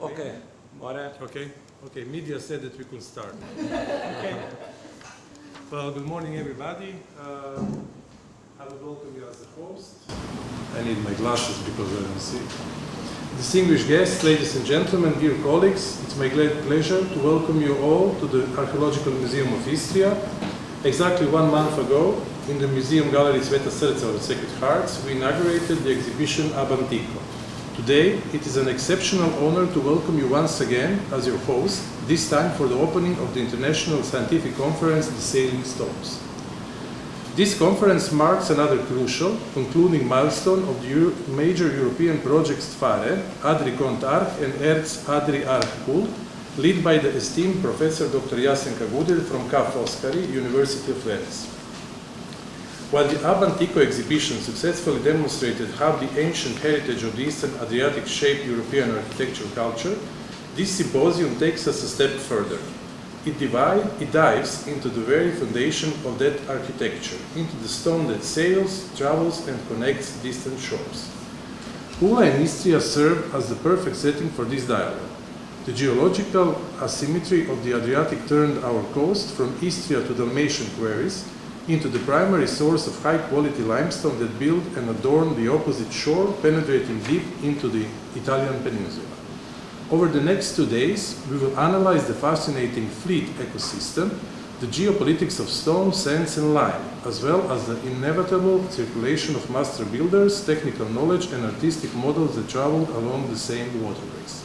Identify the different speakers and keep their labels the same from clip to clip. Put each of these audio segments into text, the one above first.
Speaker 1: Okay.
Speaker 2: Okay. Media said that we could start. Okay. Well, good morning, everybody. I would welcome you as a host. I need my glasses because I don't see. Distinguished guests, ladies and gentlemen, dear colleagues, it's my great pleasure to welcome you all to the Archaeological Museum of Istria. Exactly 1 month ago, in the Museum Gallery Sveta Srca of the Sacred Hearts, we inaugurated the exhibition Ab Antico. Today, it is an exceptional honor to welcome you once again as your host, this time for the opening of the International Scientific Conference, The Sailing Stones. This conference marks another crucial, concluding milestone of the major European projects FARE, Adri Cont Arch and Erz Adri Arch Pool, led by the esteemed Professor Dr. Jasenka Gudel from Ca' Foscari, University of Venice. While the Ab Antico exhibition successfully demonstrated how the ancient heritage of the Eastern Adriatic shaped European architectural culture, this symposium takes us a step further. It dives into the very foundation of that architecture, into the stone that sails, travels, and connects distant shores. Pula and Istria serve as the perfect setting for this dialogue. The geological asymmetry of the Adriatic turned our coast from Istria to Dalmatian quarries into the primary source of high-quality limestone that built and adorned the opposite shore, penetrating deep into the Italian peninsula. Over the next 2 days, we will analyze the fascinating fleet ecosystem, the geopolitics of stone, sands, and lime, as well as the inevitable circulation of master builders, technical knowledge, and artistic models that traveled along the same waterways.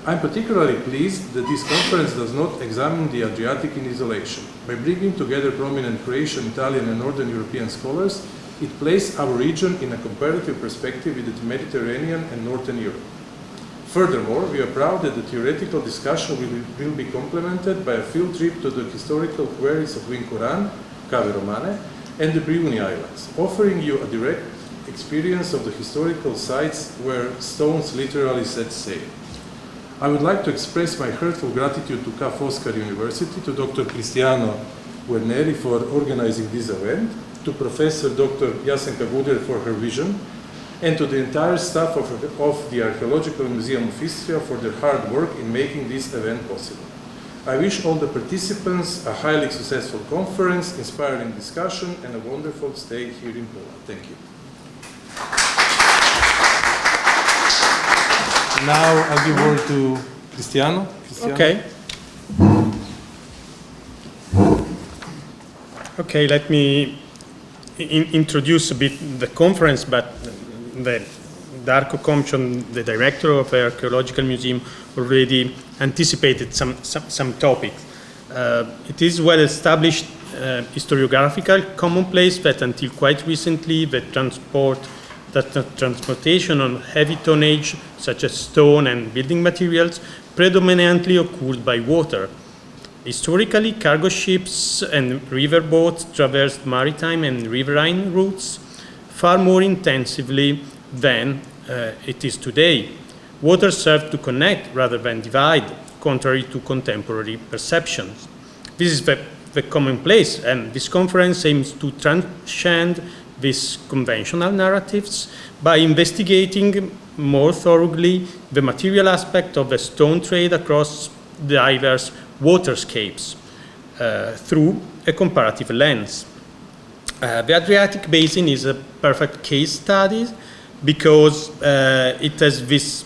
Speaker 2: I'm particularly pleased that this conference does not examine the Adriatic in isolation. By bringing together prominent Croatian, Italian, and Northern European scholars, it places our region in a comparative perspective with the Mediterranean and Northern Europe. Furthermore, we are proud that the theoretical discussion will be complemented by a field trip to the historical quarries of Vincoran, Cave Romane, and the Briuni Islands, offering you a direct experience of the historical sites where stones literally set sail. I would like to express my heartfelt gratitude to Ca' Foscari University, to Dr. Cristiano Guarneri for organizing this event, to Professor Dr. Jasenka Gudel for her vision, and to the entire staff of the Archaeological Museum of Istria for their hard work in making this event possible. I wish all the participants a highly successful conference, inspiring discussion, and a wonderful stay here in Pula. Thank you. Now I'll give word to Cristiano.
Speaker 3: Okay, let me introduce a bit the conference, but Darko Komčon, the director of the Archaeological Museum, already anticipated some topics. It is well-established historiographical commonplace that until quite recently the transportation on heavy tonnage, such as stone and building materials, predominantly occurred by water. Historically, cargo ships and river boats traversed maritime and riverine routes far more intensively than it is today. Water served to connect rather than divide, contrary to contemporary perceptions. This is the commonplace, and this conference aims to transcend these conventional narratives by investigating more thoroughly the material aspect of the stone trade across diverse waterscapes through a comparative lens. The Adriatic Basin is a perfect case study because it has this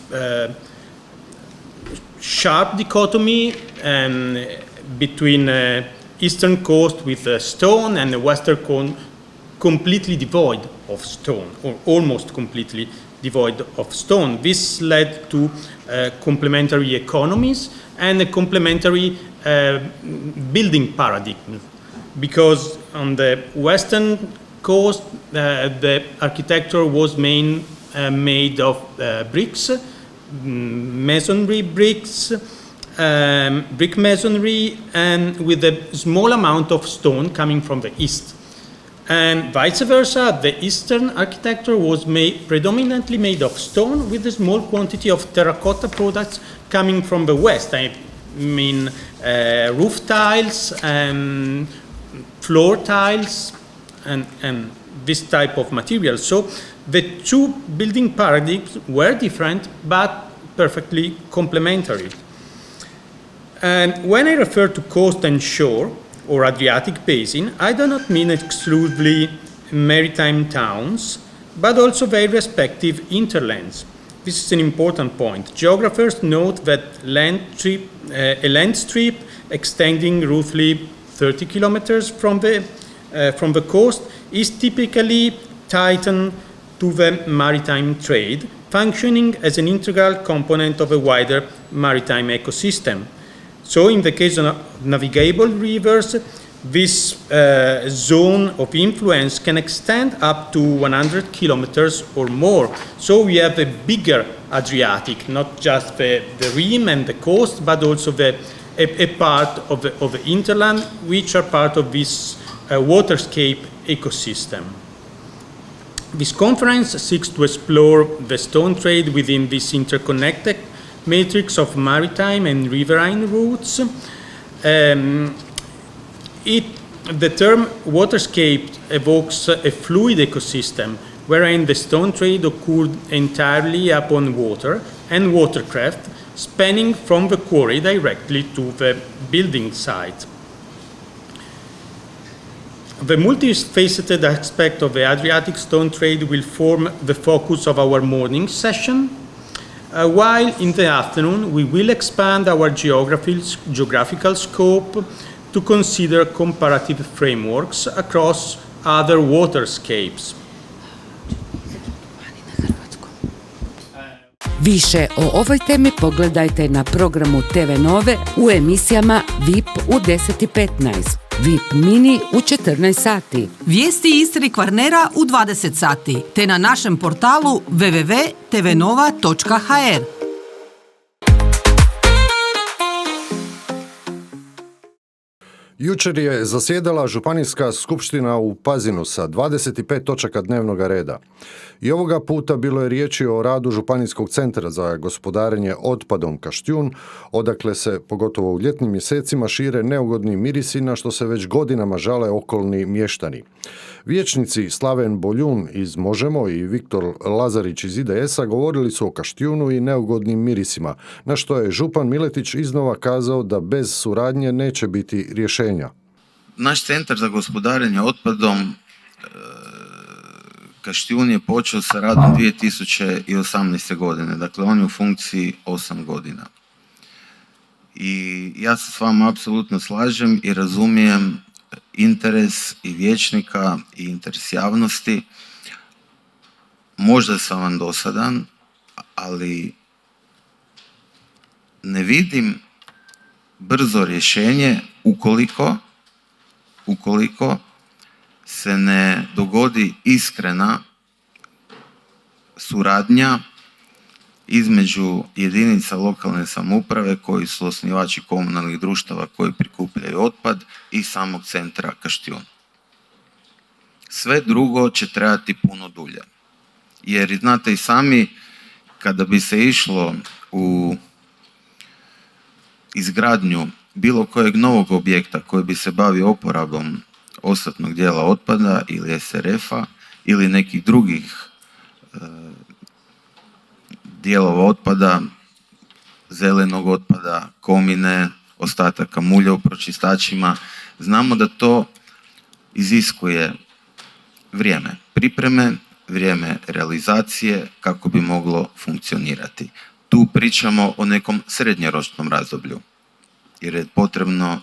Speaker 3: sharp dichotomy between eastern coast with stone and the western coast completely devoid of stone, or almost completely devoid of stone. This led to complementary economies and a complementary building paradigm, because on the western coast the architecture was made of bricks, masonry bricks, brick masonry, and with a small amount of stone coming from the east. And vice versa, the eastern architecture was predominantly made of stone with a small quantity of terracotta products coming from the west. I mean roof tiles, floor tiles, and this type of material. So the two building paradigms were different, but perfectly complementary. And when I refer to coast and shore or Adriatic basin, I do not mean exclusively maritime towns, but also their respective hinterlands. This is an important point. Geographers note that a land strip extending roughly 30 kilometers from the coast is typically tightened to the maritime trade, functioning as an integral component of a wider maritime ecosystem. So in the case of navigable rivers, this zone of influence can extend up to 100 kilometers or more. So we have a bigger Adriatic, not just the rim and the coast, but also a part of the hinterland, which are part of this waterscape ecosystem. This conference seeks to explore the stone trade within this interconnected matrix of maritime and riverine routes. The term waterscape evokes a fluid ecosystem wherein the stone trade occurred entirely upon water and watercraft, spanning from the quarry directly to the building site. The multifaceted aspect of the Adriatic stone trade will form the focus of our morning session, while in the afternoon we will expand our geographical scope to consider comparative frameworks across other waterscapes.
Speaker 1: Više o ovoj temi pogledajte na programu TV Nove u emisijama VIP u 10:15, VIP Mini u 14 sati.
Speaker 4: Vijesti Istri Kvarnera u 20 sati, te na našem portalu www.tvnova.hr.
Speaker 5: Jučer je zasjedala Županijska skupština u Pazinu sa 25 točaka dnevnog reda. I ovoga puta bilo je riječi o radu Županijskog centra za gospodarenje otpadom Kaštijun, odakle se, pogotovo u ljetnim mjesecima, šire neugodni mirisi na što se već godinama žale okolni mještani. Vijećnici Slaven Boljun iz Možemo i Viktor Lazarić iz IDS-a govorili su o Kaštijunu i neugodnim mirisima, na što je župan Miletić iznova kazao da bez suradnje neće biti rješenja.
Speaker 6: Naš centar za gospodarenje otpadom Kaštijun je počeo sa radom 2018. godine, dakle on je u funkciji 8 godina. I ja se s vama apsolutno slažem i razumijem interes i vijećnika i interes javnosti. Možda sam vam dosadan, ali ne vidim brzo rješenje ukoliko se ne dogodi iskrena suradnja između jedinica lokalne samouprave koji su osnivači komunalnih društava koji prikupljaju otpad i samog centra Kaštijun. Sve drugo će trajati puno dulje. Jer znate i sami, kada bi se išlo u izgradnju bilo kojeg novog objekta koji bi se bavio oporabom ostatnog dijela otpada ili SRF-a ili nekih drugih dijelova otpada, zelenog otpada, komine, ostataka mulja u pročistačima, znamo da to iziskuje vrijeme pripreme, vrijeme realizacije kako bi moglo funkcionirati. Tu pričamo o nekom srednjoročnom razdoblju, jer je potrebno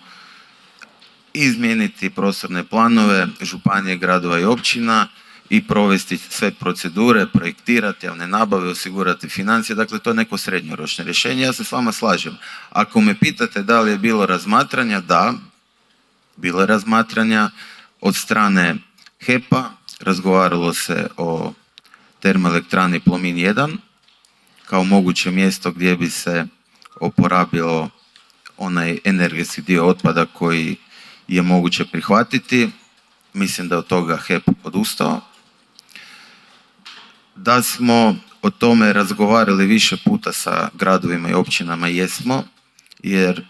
Speaker 6: izmijeniti prostorne planove županije, gradova i općina i provesti sve procedure, projektirati javne nabave, osigurati financije. Dakle, to je neko srednjoročno rješenje. Ja se s vama slažem. Ako me pitate da li je bilo razmatranja, da, bilo je razmatranja od strane HEP-a, razgovaralo se o termoelektrani Plomin 1 kao moguće mjesto gdje bi se oporabilo onaj energetski dio otpada koji je moguće prihvatiti. Mislim da od toga HEP odustao. Da smo o tome razgovarali više puta sa gradovima i općinama, jesmo, jer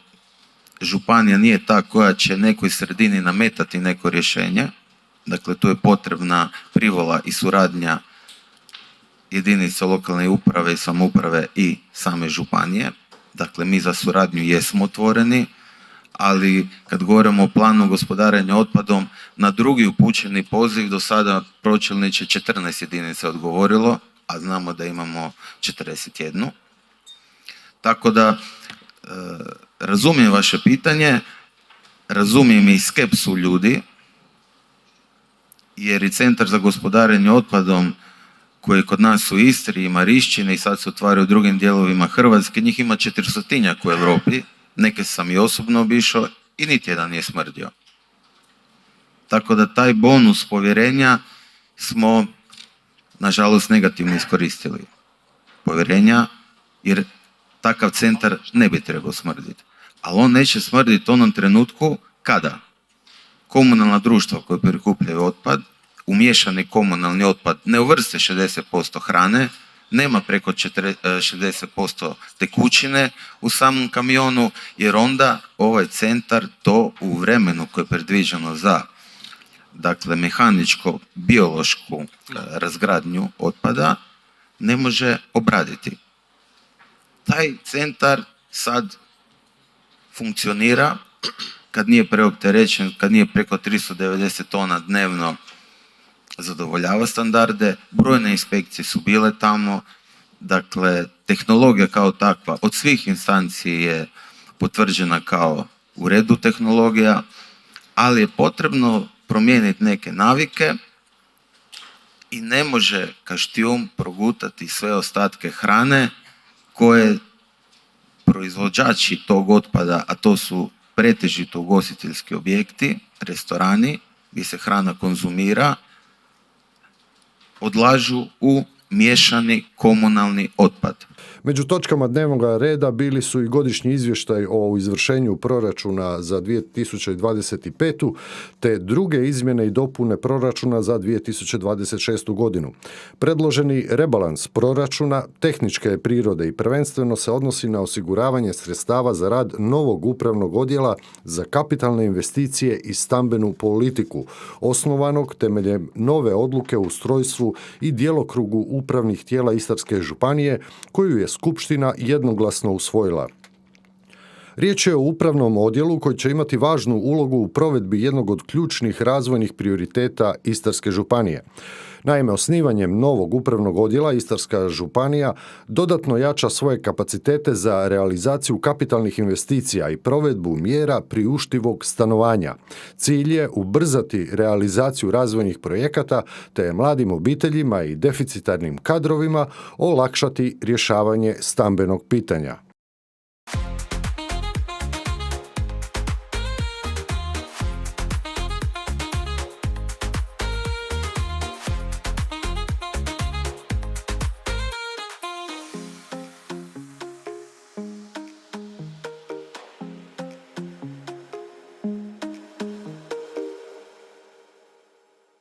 Speaker 6: županija nije ta koja će nekoj sredini nametati neko rješenje. Dakle, tu je potrebna privola i suradnja jedinice lokalne uprave i samouprave i same županije. Dakle, mi za suradnju jesmo otvoreni, ali kad govorimo o planu gospodarenja otpadom, na drugi upućeni poziv do sada pročelniče 14 jedinica odgovorilo, a znamo da imamo 41. Tako da razumijem vaše pitanje, razumijem i skepsu ljudi, jer i Centar za gospodarenje otpadom koji je kod nas u Istri i Marišćini i sad se otvaraju u drugim dijelovima Hrvatske, njih ima 400-tinjak u Europi, neke sam i osobno obišao i niti jedan nije smrdio. Tako da taj bonus povjerenja smo nažalost negativno iskoristili. Povjerenja, jer takav centar ne bi trebao smrditi. Ali on neće smrditi u onom trenutku kada komunalna društva koje prikupljaju otpad, umiješani komunalni otpad ne uvrste 60% hrane, nema preko 60% tekućine u samom kamionu, jer onda ovaj centar to u vremenu koje je predviđeno za, dakle, mehaničko, biološku razgradnju otpada ne može obraditi. Taj centar sad funkcionira kad nije preopterećen, kad nije preko 390 tona dnevno, zadovoljava standarde, brojne inspekcije su bile tamo, dakle, tehnologija kao takva od svih instanci je potvrđena kao u redu tehnologija, ali je potrebno promijeniti neke navike i ne može Kaštijun progutati sve ostatke hrane koje proizvođači tog otpada, a to su pretežito ugostiteljski objekti, restorani gdje se hrana konzumira, odlažu u miješani komunalni otpad.
Speaker 5: Među točkama dnevnog reda bili su i godišnji izvještaj o izvršenju proračuna za 2025. te druge izmjene i dopune proračuna za 2026. godinu. Predloženi rebalans proračuna tehničke prirode i prvenstveno se odnosi na osiguravanje sredstava za rad novog upravnog odjela za kapitalne investicije i stambenu politiku, osnovanog temeljem nove odluke o ustrojstvu i djelokrugu upravnih tijela Istarske županije, koju je Skupština jednoglasno usvojila. Riječ je o upravnom odjelu koji će imati važnu ulogu u provedbi jednog od ključnih razvojnih prioriteta Istarske županije. Naime, osnivanjem novog upravnog odjela Istarska županija dodatno jača svoje kapacitete za realizaciju kapitalnih investicija i provedbu mjera priuštivog stanovanja. Cilj je ubrzati realizaciju razvojnih projekata te mladim obiteljima i deficitarnim kadrovima olakšati rješavanje stambenog pitanja.